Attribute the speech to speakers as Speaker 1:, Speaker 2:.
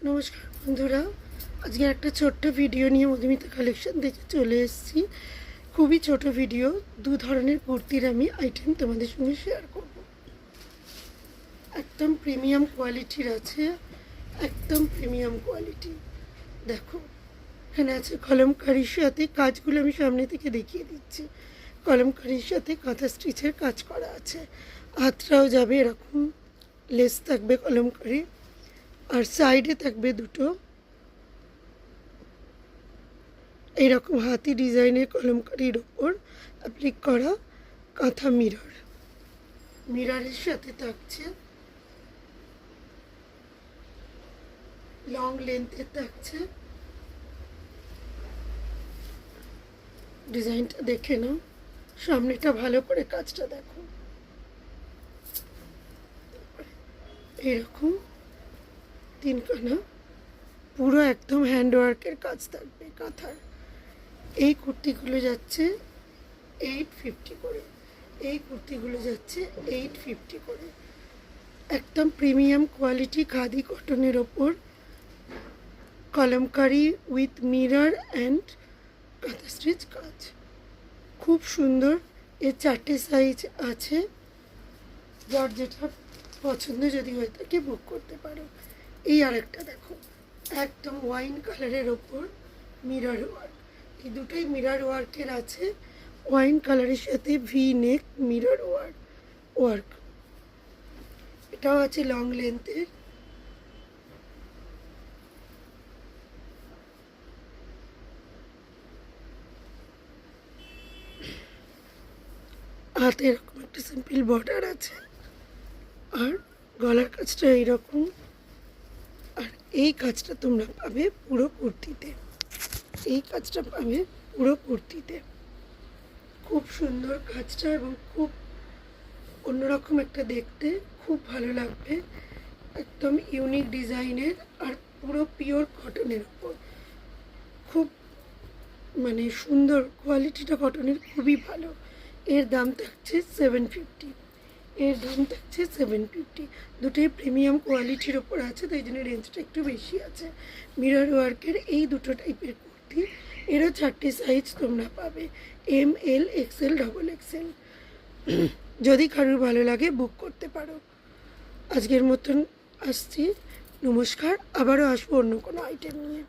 Speaker 1: নমস্কার বন্ধুরা, আজকে একটা ছোট্ট ভিডিও নিয়ে মধুমিতা কালেকশন থেকে চলে এসেছি। খুবই ছোট ভিডিও, দু ধরনের কুর্তির আমি আইটেম তোমাদের সঙ্গে শেয়ার করব। একদম প্রিমিয়াম কোয়ালিটির আছে, একদম প্রিমিয়াম কোয়ালিটি। দেখো, এখানে আছে কলমকারির সাথে কাজগুলো আমি সামনে থেকে দেখিয়ে দিচ্ছি। কলমকারির সাথে কাঁথা স্টিচের কাজ করা আছে, হাতটাও যাবে এরকম লেস থাকবে কলমকারি, আর সাইডে থাকবে দুটো এইরকম হাতি ডিজাইনের কলমকারির ওপর অ্যাপ্লিক করা কাঁথা মিরর। মিররের সাথে থাকছে লং লেন্থের থাকছে। ডিজাইনটা দেখে নাও, সামনেটা ভালো করে কাজটা দেখো। এরকম তিনখানা পুরো একদম হ্যান্ডওয়ার্কের কাজ থাকবে কাঁথার। এই কুর্তিগুলো যাচ্ছে 850 করে, এই কুর্তিগুলো যাচ্ছে 850 করে। একদম প্রিমিয়াম কোয়ালিটি খাদি কটনের ওপর কলমকারি উইথ মিরর অ্যান্ড কাঁথা স্টিচ কাজ, খুব সুন্দর। এর 4টে সাইজ আছে, যার যেটা পছন্দ যদি হয়ে থাকে বুক করতে পারো। এই আরেকটা দেখো, একদম ওয়াইন কালারের ওপর মিরর ওয়ার্ক। এই দুটোই মিরর ওয়ার্কের আছে, ওয়াইন কালারের সাথে ভি নেক মিরর ওয়ার্ক। এটাও আছে লং লেন্থের। হাতে এরকম একটা সিম্পল বর্ডার আছে, আর গলার কাজটা এইরকম। আর এই কাজটা তোমরা পাবে পুরো কুর্তিতে, এই কাজটা পাবে পুরো কুর্তিতে। খুব সুন্দর কাজটা এবং খুব অন্যরকম একটা দেখতে, খুব ভালো লাগবে। একদম ইউনিক ডিজাইনের আর পুরো পিওর কটনের উপর, খুব মানে সুন্দর কোয়ালিটিটা কটনের খুবই ভালো। এর দাম থাকছে 750, এর দাম থাকছে 750। দুটোই প্রিমিয়াম কোয়ালিটির ওপর আছে, তাই জন্য রেঞ্জটা একটু বেশি আছে। মিরর ওয়ার্কের এই দুটো টাইপের কুর্তি, এরও 4টে সাইজ তোমরা পাবে, এম, এল, এক্সেল, ডবল এক্সেল। যদি কারোর ভালো লাগে বুক করতে পারো। আজকের মতন আসছি, নমস্কার। আবারও আসবো অন্য কোনো আইটেম নিয়ে।